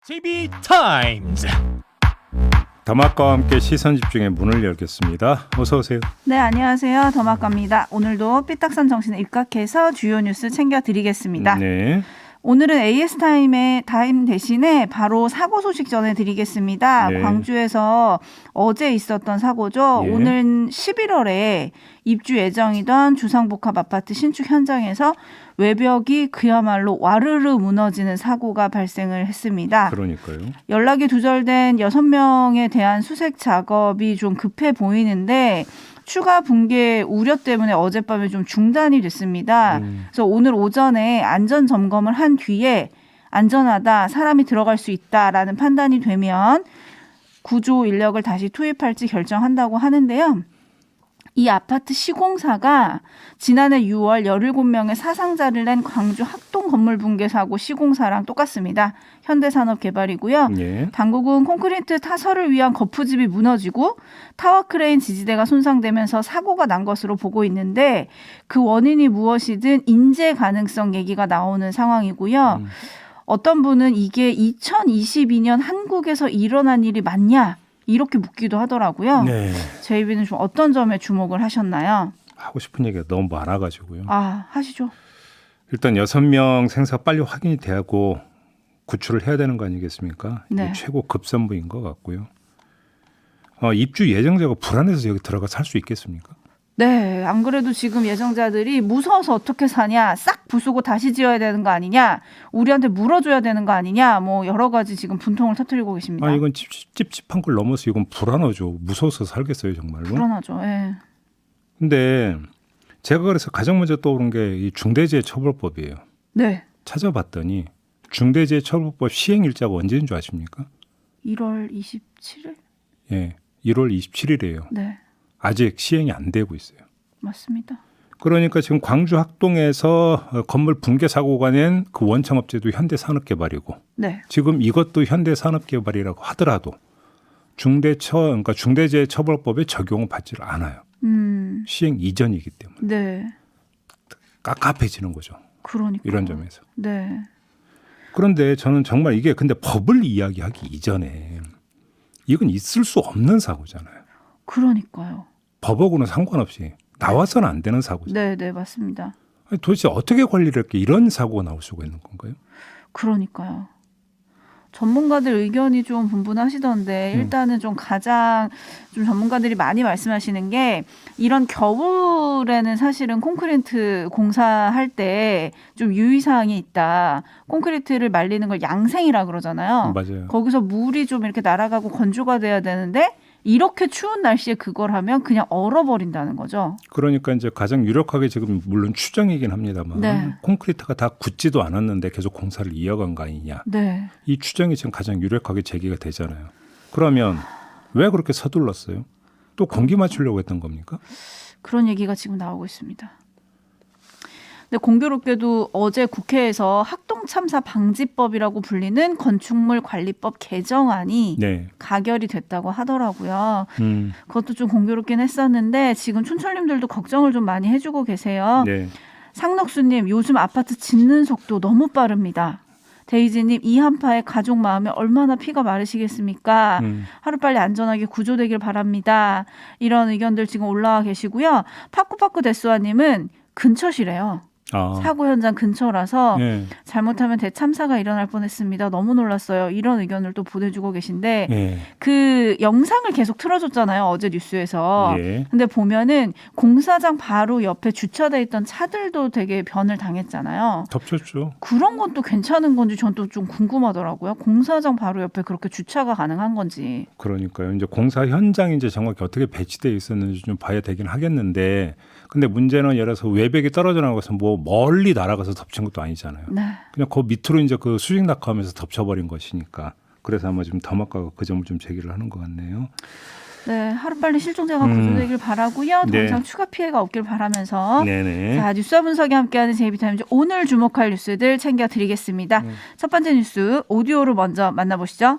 JB타임즈 더마카와 함께 시선집중의 문을 열겠습니다. 어서 오세요. 네, 안녕하세요. 더마카입니다. 오늘도 삐딱선 정신에 입각해서 주요 뉴스 챙겨드리겠습니다. 네. 오늘은 AS타임의 타임 대신에 바로 사고 소식 전해드리겠습니다. 네. 광주에서 어제 있었던 사고죠. 예. 오늘 11월에 입주 예정이던 주상복합 아파트 신축 현장에서 외벽이 그야말로 와르르 무너지는 사고가 발생을 했습니다. 그러니까요. 연락이 두절된 6명에 대한 수색 작업이 좀 급해 보이는데 추가 붕괴 우려 때문에 어젯밤에 좀 중단이 됐습니다. 그래서 오늘 오전에 안전 점검을 한 뒤에 안전하다, 사람이 들어갈 수 있다라는 판단이 되면 구조 인력을 다시 투입할지 결정한다고 하는데요. 이 아파트 시공사가 지난해 6월 17명의 사상자를 낸 광주 학동 건물 붕괴 사고 시공사랑 똑같습니다. 현대산업개발이고요. 예. 당국은 콘크리트 타설을 위한 거푸집이 무너지고 타워 크레인 지지대가 손상되면서 사고가 난 것으로 보고 있는데 그 원인이 무엇이든 인재 가능성 얘기가 나오는 상황이고요. 어떤 분은 이게 2022년 한국에서 일어난 일이 맞냐? 이렇게 묻기도 하더라고요. 네. JB는 좀 어떤 점에 주목을 하셨나요? 하고 싶은 얘기가 너무 많아가지고요. 하시죠. 일단 6명 생사 빨리 확인이 되고 구출을 해야 되는 거 아니겠습니까? 네. 이게 최고 급선무인 것 같고요. 입주 예정자가 불안해서 여기 들어가 살 수 있겠습니까? 네, 안 그래도 지금 예정자들이 무서워서 어떻게 사냐, 싹 부수고 다시 지어야 되는 거 아니냐, 우리한테 물어줘야 되는 거 아니냐, 뭐 여러 가지 지금 분통을 터뜨리고 계십니다. 이건 찝찝한 걸 넘어서 이건 불안하죠. 무서워서 살겠어요, 정말로. 불안하죠. 예. 근데 제가 그래서 가장 먼저 떠오른 게 이 중대재해처벌법이에요. 네. 찾아봤더니 중대재해처벌법 시행 일자가 언제인 줄 아십니까? 1월 27일? 예, 1월 27일이에요. 네, 아직 시행이 안 되고 있어요. 맞습니다. 그러니까 지금 광주 학동에서 건물 붕괴 사고가 낸 그 원청업체도 현대산업개발이고 네, 지금 이것도 현대산업개발이라고 하더라도 그러니까 중대재해처벌법에 적용을 받지를 않아요. 시행 이전이기 때문에 네, 깝깝해지는 거죠. 그러니까 이런 점에서. 네, 그런데 저는 정말 이게 근데 법을 이야기하기 이전에 이건 있을 수 없는 사고잖아요. 그러니까요. 법하고는 상관없이 나와서는 안 되는 사고죠. 네, 네, 맞습니다. 아니, 도대체 어떻게 관리를 할게 이런 사고가 나올 수가 있는 건가요? 그러니까요. 전문가들 의견이 좀 분분하시던데 일단은 좀 가장 좀 전문가들이 많이 말씀하시는 게 이런 겨울에는 사실은 콘크리트 공사할 때 좀 유의사항이 있다. 콘크리트를 말리는 걸 양생이라 그러잖아요. 맞아요. 거기서 물이 좀 이렇게 날아가고 건조가 돼야 되는데 이렇게 추운 날씨에 그걸 하면 그냥 얼어버린다는 거죠. 그러니까 이제 가장 유력하게 지금 물론 추정이긴 합니다만 네. 콘크리트가 다 굳지도 않았는데 계속 공사를 이어간 거 아니냐. 네. 이 추정이 지금 가장 유력하게 제기가 되잖아요. 그러면 왜 그렇게 서둘렀어요? 또 공기 맞추려고 했던 겁니까? 그런 얘기가 지금 나오고 있습니다. 근데 공교롭게도 어제 국회에서 학동참사 방지법이라고 불리는 건축물 관리법 개정안이 네. 가결이 됐다고 하더라고요. 음, 그것도 좀 공교롭긴 했었는데 지금 촌철님들도 걱정을 좀 많이 해주고 계세요. 네. 상록수님, 요즘 아파트 짓는 속도 너무 빠릅니다. 데이지님, 이 한파에 가족 마음에 얼마나 피가 마르시겠습니까? 하루빨리 안전하게 구조되길 바랍니다. 이런 의견들 지금 올라와 계시고요. 파쿠파쿠 데스와님은 근처시래요. 사고 현장 근처라서 네. 잘못하면 대참사가 일어날 뻔했습니다. 너무 놀랐어요. 이런 의견을 또 보내주고 계신데 네. 그 영상을 계속 틀어줬잖아요. 어제 뉴스에서. 예. 근데 보면은 공사장 바로 옆에 주차돼 있던 차들도 되게 변을 당했잖아요. 덮쳤죠. 그런 것도 괜찮은 건지 전 또 좀 궁금하더라고요. 공사장 바로 옆에 그렇게 주차가 가능한 건지. 그러니까요. 이제 공사 현장이 이제 정확히 어떻게 배치되어 있었는지 좀 봐야 되긴 하겠는데, 근데 문제는 예를 들어서 외벽이 떨어져 나가서 뭐 멀리 날아가서 덮친 것도 아니잖아요. 네. 그냥 그 밑으로 이제 그 수직 낙하하면서 덮쳐버린 것이니까. 그래서 아마 지금 더마카가 그 점을 좀 제기를 하는 것 같네요. 네, 하루빨리 실종자가 구조되길 바라고요. 더 네. 이상 추가 피해가 없길 바라면서 네네. 자, 뉴스와 분석이 함께하는 JB타임즈 오늘 주목할 뉴스들 챙겨드리겠습니다. 첫 번째 뉴스 오디오로 먼저 만나보시죠.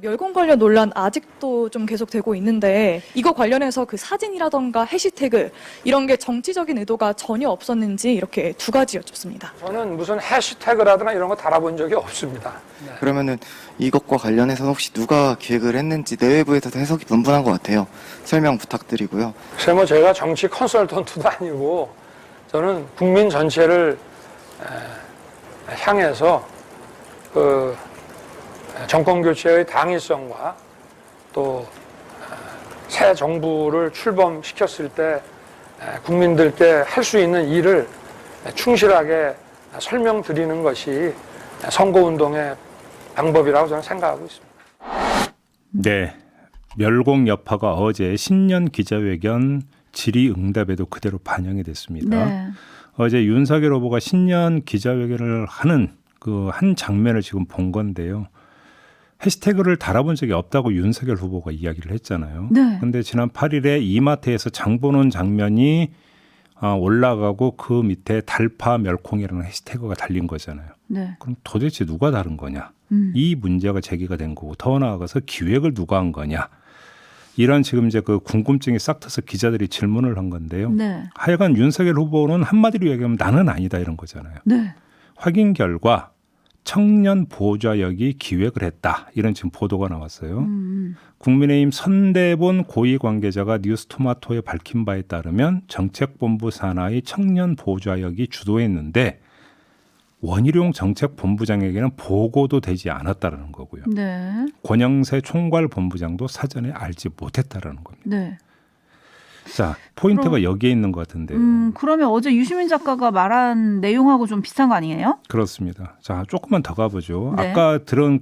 멸공 관련 논란 아직도 좀 계속되고 있는데 이거 관련해서 그 사진이라던가 해시태그 이런 게 정치적인 의도가 전혀 없었는지 이렇게 두 가지 여쭙습니다. 저는 무슨 해시태그라든가 이런 거 달아본 적이 없습니다. 네. 그러면은 이것과 관련해서 혹시 누가 기획을 했는지 내외부에서도 해석이 분분한 것 같아요. 설명 부탁드리고요. 글쎄 뭐 제가 정치 컨설턴트도 아니고 저는 국민 전체를 향해서 그 정권 교체의 당위성과 또 새 정부를 출범시켰을 때 국민들께 할 수 있는 일을 충실하게 설명드리는 것이 선거운동의 방법이라고 저는 생각하고 있습니다. 네, 멸공 여파가 어제 신년 기자회견 질의응답에도 그대로 반영이 됐습니다. 네. 어제 윤석열 후보가 신년 기자회견을 하는 그 한 장면을 지금 본 건데요. 해시태그를 달아본 적이 없다고 윤석열 후보가 이야기를 했잖아요. 네. 그런데 지난 8일에 이마트에서 장 보는 장면이 올라가고 그 밑에 달파 멸콩이라는 해시태그가 달린 거잖아요. 네. 그럼 도대체 누가 다른 거냐? 이 문제가 제기가 된 거고 더 나아가서 기획을 누가 한 거냐? 이런 지금 이제 그 궁금증이 싹 트서 기자들이 질문을 한 건데요. 네. 하여간 윤석열 후보는 한마디로 얘기하면 나는 아니다 이런 거잖아요. 네. 확인 결과 청년 보좌역이 기획을 했다. 이런 지금 보도가 나왔어요. 국민의힘 선대본 고위 관계자가 뉴스토마토에 밝힌 바에 따르면 정책본부 산하의 청년 보좌역이 주도했는데 원희룡 정책본부장에게는 보고도 되지 않았다는 거고요. 네. 권영세 총괄본부장도 사전에 알지 못했다는 겁니다. 네. 자, 포인트가 여기에 있는 것 같은데요. 그러면 어제 유시민 작가가 말한 내용하고 좀 비슷한 거 아니에요? 그렇습니다. 자, 조금만 더 가보죠. 네. 아까 들은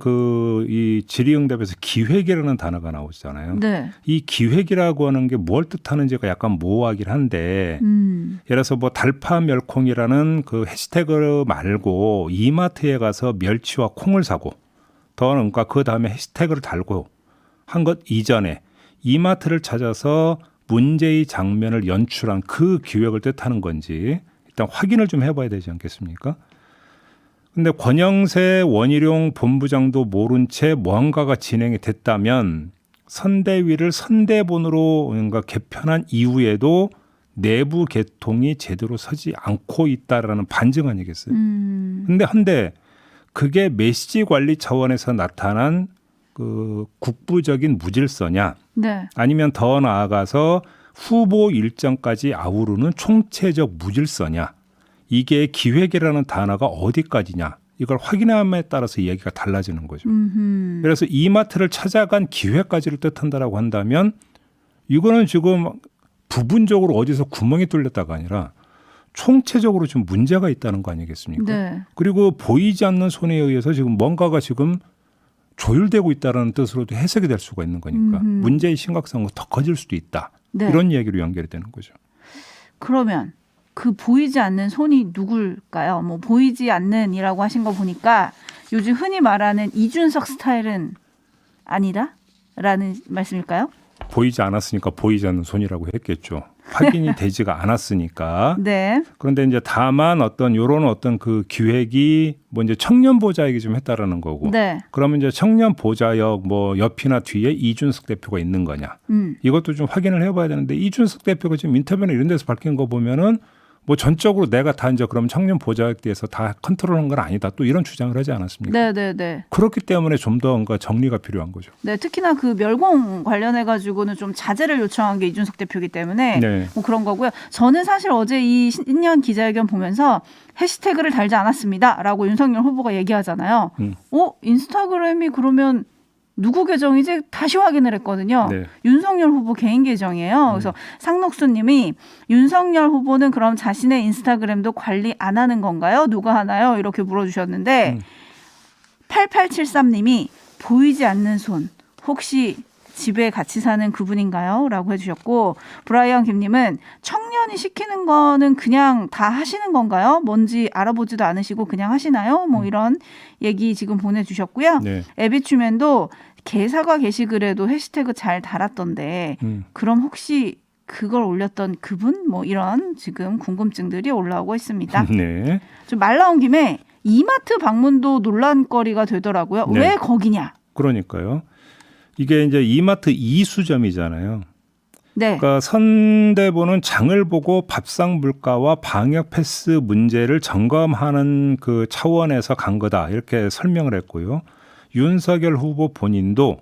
이 질의응답에서 기획이라는 단어가 나오잖아요. 네. 이 기획이라고 하는 게 뭘 뜻하는지가 약간 모호하긴 한데 예를 들어서 뭐 달파 멸콩이라는 그 해시태그 말고 이마트에 가서 멸치와 콩을 사고 그러니까 그 다음에 해시태그를 달고 한 것 이전에 이마트를 찾아서 문제의 장면을 연출한 그 기획을 뜻하는 건지 일단 확인을 좀 해봐야 되지 않겠습니까? 근데 권영세 원희룡 본부장도 모른 채 뭔가가 진행이 됐다면 선대위를 선대본으로 뭔가 개편한 이후에도 내부 개통이 제대로 서지 않고 있다라는 반증 아니겠어요? 근데 그게 메시지 관리 차원에서 나타난 그 국부적인 무질서냐? 네. 아니면 더 나아가서 후보 일정까지 아우르는 총체적 무질서냐? 이게 기획이라는 단어가 어디까지냐? 이걸 확인함에 따라서 이야기가 달라지는 거죠. 그래서 이마트를 찾아간 기획까지를 뜻한다라고 한다면 이거는 지금 부분적으로 어디서 구멍이 뚫렸다가 아니라 총체적으로 좀 문제가 있다는 거 아니겠습니까? 네. 그리고 보이지 않는 손에 의해서 지금 뭔가가 지금 조율되고 있다는 뜻으로도 해석이 될 수가 있는 거니까 문제의 심각성은 더 커질 수도 있다. 네. 이런 이야기로 연결이 되는 거죠. 그러면 그 보이지 않는 손이 누굴까요? 뭐 보이지 않는이라고 하신 거 보니까 요즘 흔히 말하는 이준석 스타일은 아니다라는 말씀일까요? 보이지 않았으니까 보이지 않는 손이라고 했겠죠. 확인이 되지가 않았으니까. 네. 그런데 이제 다만 요런 어떤 그 기획이 뭐 이제 청년 보좌역이 좀 했다라는 거고. 네. 그러면 이제 청년 보좌역 뭐 옆이나 뒤에 이준석 대표가 있는 거냐. 이것도 좀 확인을 해봐야 되는데 이준석 대표가 지금 인터뷰나 이런 데서 밝힌 거 보면은 뭐 전적으로 내가 다 이제 그럼 청년 보좌역에 대해서 다 컨트롤한 건 아니다. 또 이런 주장을 하지 않았습니까? 네. 그렇기 때문에 좀 더 뭔가 정리가 필요한 거죠. 네, 특히나 그 멸공 관련해 가지고는 좀 자제를 요청한 게 이준석 대표이기 때문에 네. 뭐 그런 거고요. 저는 사실 어제 이 신년 기자회견 보면서 해시태그를 달지 않았습니다라고 윤석열 후보가 얘기하잖아요. 인스타그램이 그러면 누구 계정이지? 다시 확인을 했거든요. 네. 윤석열 후보 개인 계정이에요. 그래서 상록수 님이 윤석열 후보는 그럼 자신의 인스타그램도 관리 안 하는 건가요? 누가 하나요? 이렇게 물어주셨는데 8873님이 보이지 않는 손 혹시 집에 같이 사는 그분인가요? 라고 해주셨고 브라이언 김님은 청년이 시키는 거는 그냥 다 하시는 건가요? 뭔지 알아보지도 않으시고 그냥 하시나요? 뭐 이런 얘기 지금 보내주셨고요. 네. 에비추맨도 개사과 게시글에도 해시태그 잘 달았던데 그럼 혹시 그걸 올렸던 그분? 뭐 이런 지금 궁금증들이 올라오고 있습니다. 네. 좀 말 나온 김에 이마트 방문도 논란거리가 되더라고요. 네. 왜 거기냐? 그러니까요. 이게 이제 이마트 이수점이잖아요. 네. 그러니까 선대본은 장을 보고 밥상 물가와 방역 패스 문제를 점검하는 그 차원에서 간 거다 이렇게 설명을 했고요. 윤석열 후보 본인도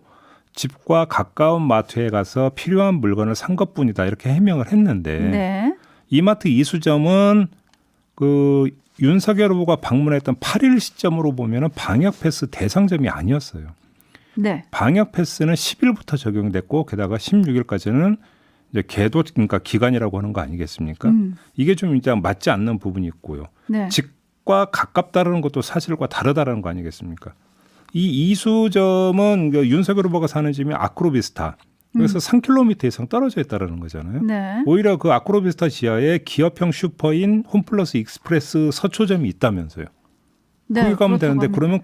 집과 가까운 마트에 가서 필요한 물건을 산 것뿐이다 이렇게 해명을 했는데 네. 이마트 이수점은 그 윤석열 후보가 방문했던 8일 시점으로 보면은 방역 패스 대상점이 아니었어요. 네. 방역 패스는 10일부터 적용됐고 게다가 16일까지는 이제 계도 그러니까 기간이라고 하는 거 아니겠습니까? 이게 좀 이제 맞지 않는 부분이 있고요. 네. 집과 가깝다라는 것도 사실과 다르다라는 거 아니겠습니까? 이 이수점은 윤석열 후보가 사는 집이 아크로비스타. 그래서 3km 이상 떨어져 있다라는 거잖아요. 네. 오히려 그 아크로비스타 지하에 기업형 슈퍼인 홈플러스 익스프레스 서초점이 있다면서요. 네. 거기 가면 그렇다고 되는데 합니다. 그러면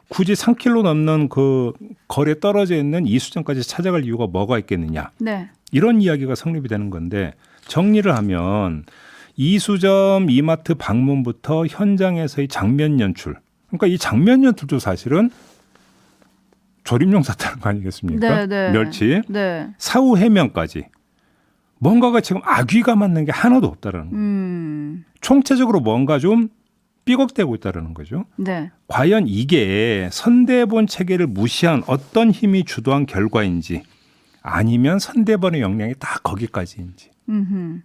굳이 3km 넘는 그 거리에 떨어져 있는 이수점까지 찾아갈 이유가 뭐가 있겠느냐. 네. 이런 이야기가 성립이 되는 건데 정리를 하면 이수점 이마트 방문부터 현장에서의 장면 연출. 그러니까 이 장면 연출도 사실은 조림용 샀다는 거 아니겠습니까? 네, 네. 멸치. 네. 사후 해명까지. 뭔가가 지금 악의가 맞는 게 하나도 없다라는 거예요. 총체적으로 뭔가 좀 삐걱대고 있다라는 거죠. 네. 과연 이게 선대본 체계를 무시한 어떤 힘이 주도한 결과인지 아니면 선대본의 역량이 다 거기까지인지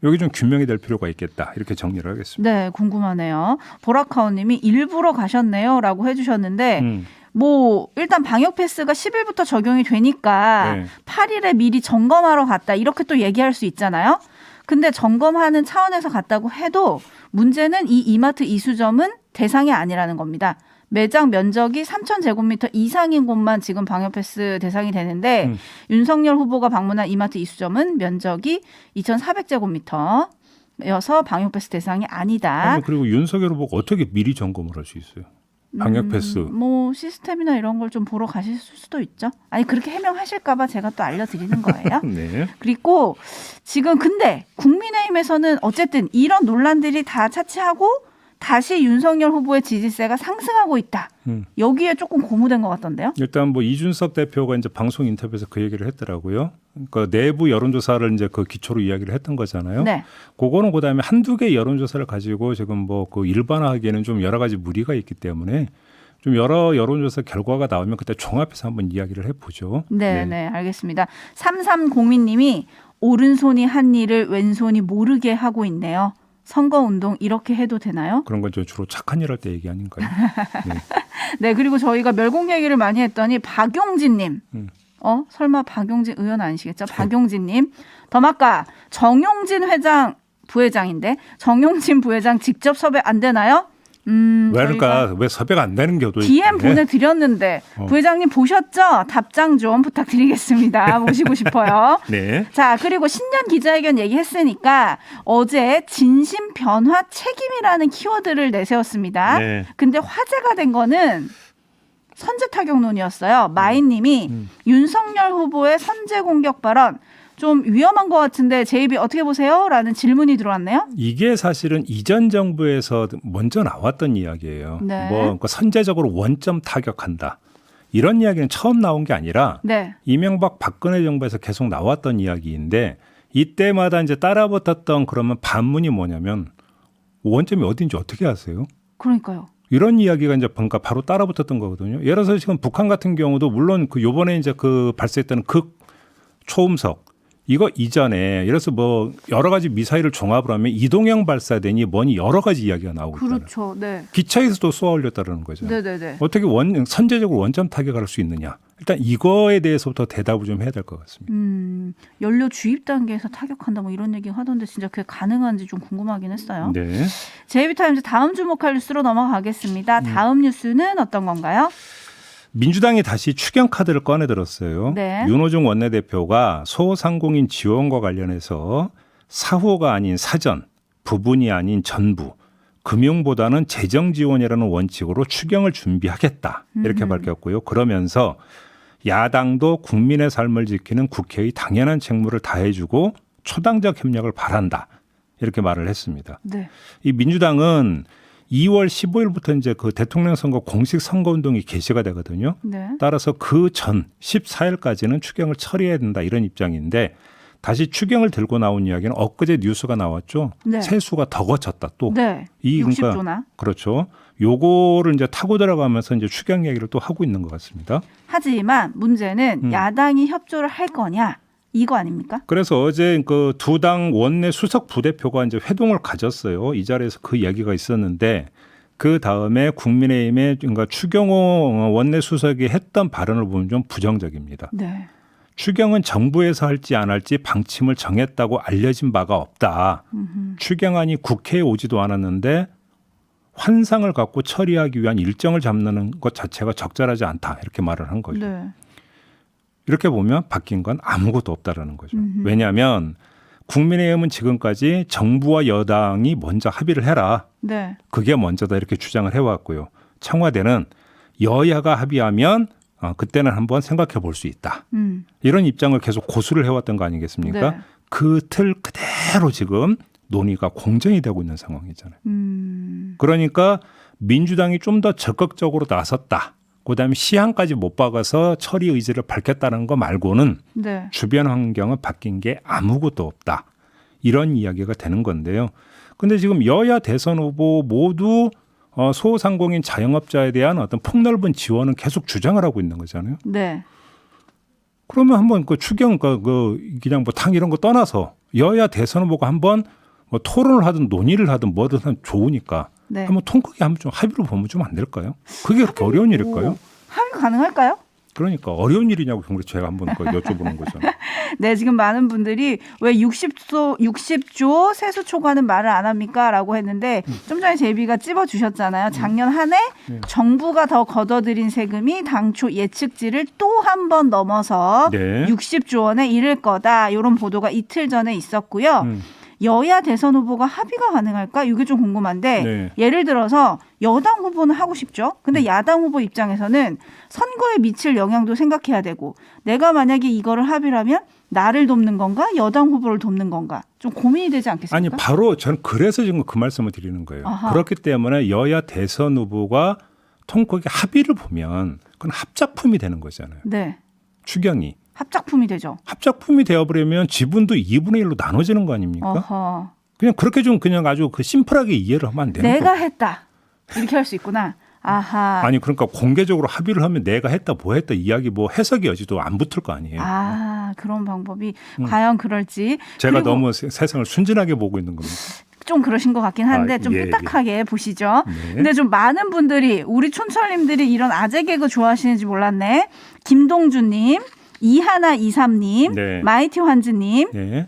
여기 좀 규명이 될 필요가 있겠다 이렇게 정리를 하겠습니다. 네, 궁금하네요. 보라카오님이 일부러 가셨네요라고 해주셨는데 뭐 일단 방역 패스가 10일부터 적용이 되니까 네. 8일에 미리 점검하러 갔다 이렇게 또 얘기할 수 있잖아요. 근데 점검하는 차원에서 갔다고 해도 문제는 이 이마트 이수점은 대상이 아니라는 겁니다. 매장 면적이 3,000제곱미터 이상인 곳만 지금 방역 패스 대상이 되는데 윤석열 후보가 방문한 이마트 이수점은 면적이 2,400제곱미터여서 방역 패스 대상이 아니다. 아니, 그리고 윤석열 후보가 어떻게 미리 점검을 할 수 있어요? 방역 패스. 뭐 시스템이나 이런 걸 좀 보러 가실 수도 있죠. 아니 그렇게 해명하실까봐 제가 또 알려드리는 거예요. 네. 그리고 지금 근데 국민의힘에서는 어쨌든 이런 논란들이 다 차치하고 다시 윤석열 후보의 지지세가 상승하고 있다. 여기에 조금 고무된 것 같던데요. 일단 뭐 이준석 대표가 이제 방송 인터뷰에서 그 얘기를 했더라고요. 그러니까 내부 여론조사를 이제 그 기초로 이야기를 했던 거잖아요. 네. 그거는 그다음에 한두 개 여론조사를 가지고 지금 뭐 그 일반화하기에는 좀 여러 가지 무리가 있기 때문에 좀 여러 여론조사 결과가 나오면 그때 종합해서 한번 이야기를 해보죠. 네, 알겠습니다. 3302님이 오른손이 한 일을 왼손이 모르게 하고 있네요. 선거운동 이렇게 해도 되나요? 그런 건 주로 착한 일 할 때 얘기 아닌가요? 네. 네, 그리고 저희가 멸공 얘기를 많이 했더니 박용진님. 설마 박용진 의원 아니시겠죠? 박용진님. 더마까 정용진 부회장인데 정용진 부회장 직접 섭외 안 되나요? 왜 그러니까 왜 섭외가 안 되는 경우도 DM 있는데. 보내드렸는데 부회장님 보셨죠? 답장 좀 부탁드리겠습니다. 모시고 싶어요. 네. 자, 그리고 신년 기자회견 얘기했으니까 어제 진심 변화 책임이라는 키워드를 내세웠습니다. 네. 근데 화제가 된 거는 선제 타격론이었어요. 마이님이 윤석열 후보의 선제 공격 발언 좀 위험한 것 같은데 제 입이 어떻게 보세요? 라는 질문이 들어왔네요. 이게 사실은 이전 정부에서 먼저 나왔던 이야기예요. 네. 뭐 그러니까 선제적으로 원점 타격한다. 이런 이야기는 처음 나온 게 아니라 네. 이명박 박근혜 정부에서 계속 나왔던 이야기인데 이때마다 이제 따라붙었던 그러면 반문이 뭐냐면 원점이 어딘지 어떻게 아세요? 그러니까요. 이런 이야기가 이제 그러니까 바로 따라붙었던 거거든요. 예를 들어서 지금 북한 같은 경우도 물론 그 요번에 이제 그 발사했던 극 초음석 이거 이전에 예를 들어서 뭐 여러 가지 미사일을 종합을 하면 이동형 발사되니 뭐니 여러 가지 이야기가 나오고 있잖아요. 그렇죠. 네. 기차에서도 쏘아 올렸다는 거죠. 네네네. 어떻게 선제적으로 원점 타격할 수 있느냐. 일단 이거에 대해서부터 대답을 좀 해야 될 것 같습니다. 연료 주입 단계에서 타격한다 뭐 이런 얘기 하던데 진짜 그게 가능한지 좀 궁금하긴 했어요. 네. JB타임즈 다음 주목할 뉴스로 넘어가겠습니다. 다음 뉴스는 어떤 건가요? 민주당이 다시 추경 카드를 꺼내 들었어요. 네. 윤호중 원내대표가 소상공인 지원과 관련해서 사후가 아닌 사전, 부분이 아닌 전부, 금융보다는 재정 지원이라는 원칙으로 추경을 준비하겠다. 이렇게 밝혔고요. 그러면서 야당도 국민의 삶을 지키는 국회의 당연한 책무를 다해주고 초당적 협력을 바란다. 이렇게 말을 했습니다. 네. 이 민주당은 2월 15일부터 이제 그 대통령 선거 공식 선거 운동이 개시가 되거든요. 네. 따라서 그 전 14일까지는 추경을 처리해야 된다 이런 입장인데 다시 추경을 들고 나온 이야기는 엊그제 뉴스가 나왔죠. 네. 세수가 더 거쳤다 또. 네. 이 60조나. 그렇죠. 요거를 이제 타고 들어가면서 이제 추경 얘기를 또 하고 있는 것 같습니다. 하지만 문제는 야당이 협조를 할 거냐 이거 아닙니까? 그래서 어제 그 두 당 원내 수석 부대표가 이제 회동을 가졌어요. 이 자리에서 그 이야기가 있었는데 그 다음에 국민의힘의 그러니까 추경호 원내 수석이 했던 발언을 보면 좀 부정적입니다. 네. 추경은 정부에서 할지 안 할지 방침을 정했다고 알려진 바가 없다. 추경안이 국회에 오지도 않았는데 환상을 갖고 처리하기 위한 일정을 잡는 것 자체가 적절하지 않다. 이렇게 말을 한 거죠. 네. 이렇게 보면 바뀐 건 아무것도 없다라는 거죠. 왜냐하면 국민의힘은 지금까지 정부와 여당이 먼저 합의를 해라. 네. 그게 먼저다 이렇게 주장을 해왔고요. 청와대는 여야가 합의하면 그때는 한번 생각해 볼 수 있다. 이런 입장을 계속 고수를 해왔던 거 아니겠습니까? 네. 그 틀 그대로 지금 논의가 공정이 되고 있는 상황이잖아요. 그러니까 민주당이 좀 더 적극적으로 나섰다. 그다음에 시한까지 못 박아서 처리 의지를 밝혔다는 거 말고는 네. 주변 환경은 바뀐 게 아무것도 없다. 이런 이야기가 되는 건데요. 근데 지금 여야 대선 후보 모두 소상공인 자영업자에 대한 어떤 폭넓은 지원은 계속 주장을 하고 있는 거잖아요. 네. 그러면 한번 그 추경 그냥 뭐 당 이런 거 떠나서 여야 대선 후보가 한번 뭐 토론을 하든 논의를 하든 뭐든 하면 좋으니까 네. 한번 통 크게 한번 좀 합의로 보면 좀 안 될까요? 그게 그렇게 어려운 일일까요? 합의 가능할까요? 그러니까 어려운 일이냐고 제가 한번 여쭤보는 거잖아요. 네, 지금 많은 분들이 왜 60조 세수 초과는 말을 안 합니까? 라고 했는데 좀 전에 제비가 찝어주셨잖아요. 작년 한 해 정부가 더 걷어들인 세금이 당초 예측치를 또 한 번 넘어서 네. 60조 원에 이를 거다. 이런 보도가 이틀 전에 있었고요. 여야 대선 후보가 합의가 가능할까? 이게 좀 궁금한데 네. 예를 들어서 여당 후보는 하고 싶죠. 근데 야당 후보 입장에서는 선거에 미칠 영향도 생각해야 되고 내가 만약에 이거를 합의를 하면 나를 돕는 건가? 여당 후보를 돕는 건가? 좀 고민이 되지 않겠습니까? 아니 바로 저는 그래서 지금 그 말씀을 드리는 거예요. 아하. 그렇기 때문에 여야 대선 후보가 통 크게 합의를 보면 그건 합작품이 되는 거잖아요. 네. 추경이. 합작품이 되죠. 합작품이 되어버리면 지분도 2분의 1로 나눠지는 거 아닙니까? 어허. 그냥 그렇게 좀 그냥 아주 그 심플하게 이해를 하면 안 되는 내가 거예요. 했다. 이렇게 할 수 있구나. 아하. 아니 그러니까 공개적으로 합의를 하면 내가 했다 뭐 했다 이야기 뭐 해석의 여지도 안 붙을 거 아니에요. 아, 그런 방법이 과연 그럴지. 제가 그리고 너무 세상을 순진하게 보고 있는 겁니다. 좀 그러신 것 같긴 한데 좀 예, 삐딱하게 보시죠. 네. 근데 좀 많은 분들이 우리 촌철님들이 이런 아재 개그 좋아하시는지 몰랐네. 김동주님, 이하나23님, 네. 마이티 환즈님. 네.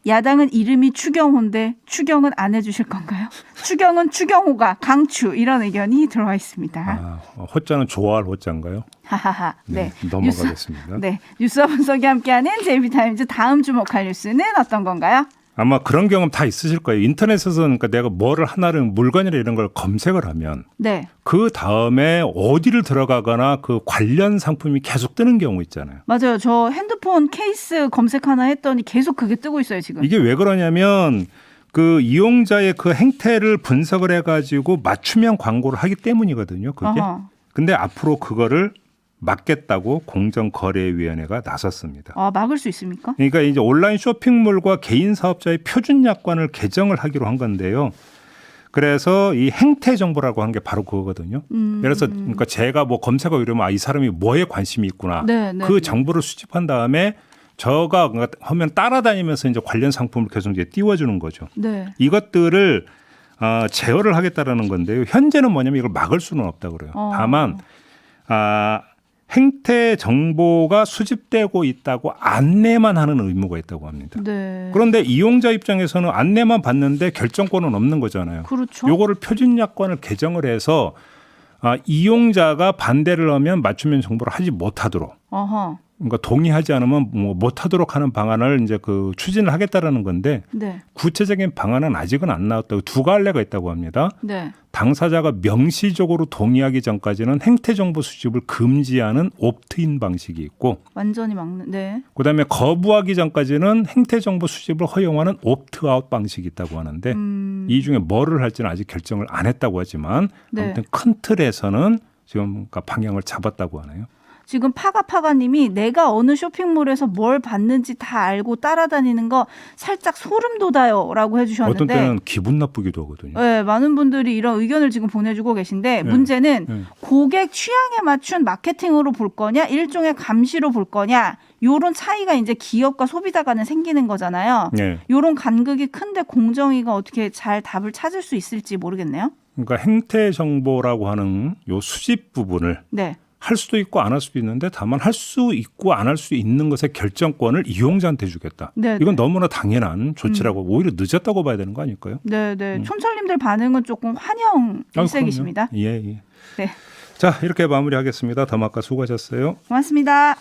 야당은 이름이 추경호인데 추경은 안 해주실 건가요? 추경은 추경호가 강추 이런 의견이 들어와 있습니다. 아, 호자는 좋아할 호자인가요? 하하하. 네. 넘어가겠습니다. 뉴스와 분석이 함께하는 JB타임즈 다음 주목할 뉴스는 어떤 건가요? 아마 그런 경험 다 있으실 거예요. 인터넷에서 그러니까 내가 뭐를 하나를 물건이나 이런 걸 검색을 하면 네. 그 다음에 어디를 들어가거나 그 관련 상품이 계속 뜨는 경우 있잖아요. 맞아요. 저 핸드폰 케이스 검색 하나 했더니 계속 그게 뜨고 있어요, 지금. 이게 왜 그러냐면 그 이용자의 그 행태를 분석을 해가지고 맞춤형 광고를 하기 때문이거든요. 그게. 어허. 근데 앞으로 그거를 막겠다고 공정거래위원회가 나섰습니다. 아, 막을 수 있습니까? 그러니까 이제 온라인 쇼핑몰과 개인 사업자의 표준 약관을 개정을 하기로 한 건데요. 그래서 이 행태 정보라고 한 게 바로 그거거든요. 그래서 그러니까 제가 뭐 검색하고 이러면 이 사람이 뭐에 관심이 있구나. 네, 그 정보를 수집한 다음에 저가 하면 따라다니면서 이제 관련 상품을 계속 이제 띄워주는 거죠. 네. 이것들을 제어를 하겠다라는 건데요. 현재는 뭐냐면 이걸 막을 수는 없다 그래요. 다만 행태 정보가 수집되고 있다고 안내만 하는 의무가 있다고 합니다. 네. 그런데 이용자 입장에서는 안내만 받는데 결정권은 없는 거잖아요. 그렇죠. 요거를 표준 약관을 개정을 해서 이용자가 반대를 하면 맞춤형 정보를 하지 못하도록 어허. 그러니까 동의하지 않으면 뭐 못하도록 하는 방안을 이제 그 추진을 하겠다라는 건데 네. 구체적인 방안은 아직은 안 나왔다고 두 갈래가 있다고 합니다. 네. 당사자가 명시적으로 동의하기 전까지는 행태 정보 수집을 금지하는 옵트인 방식이 있고 완전히 막는. 네. 그다음에 거부하기 전까지는 행태 정보 수집을 허용하는 옵트아웃 방식이 있다고 하는데 이 중에 뭐를 할지는 아직 결정을 안 했다고 하지만 네. 아무튼 큰 틀에서는 지금 그러니까 방향을 잡았다고 하네요. 지금 파가파가님이 내가 어느 쇼핑몰에서 뭘 봤는지 다 알고 따라다니는 거 살짝 소름 돋아요라고 해주셨는데 어떤 때는 기분 나쁘기도 하거든요. 네, 많은 분들이 이런 의견을 지금 보내주고 계신데 네. 문제는 네. 고객 취향에 맞춘 마케팅으로 볼 거냐 일종의 감시로 볼 거냐 요런 차이가 이제 기업과 소비자 간에 생기는 거잖아요. 네. 요런 간극이 큰데 공정위가 어떻게 잘 답을 찾을 수 있을지 모르겠네요. 그러니까 행태 정보라고 하는 요 수집 부분을 네. 할 수도 있고 안 할 수도 있는데 다만 할 수 있고 안 할 수 있는 것의 결정권을 이용자한테 주겠다. 네, 이건 너무나 당연한 조치라고 오히려 늦었다고 봐야 되는 거 아닐까요? 네, 촌철님들 반응은 조금 환영 일색이십니다. 예, 예. 네. 자, 이렇게 마무리하겠습니다. 더마카 수고하셨어요. 고맙습니다.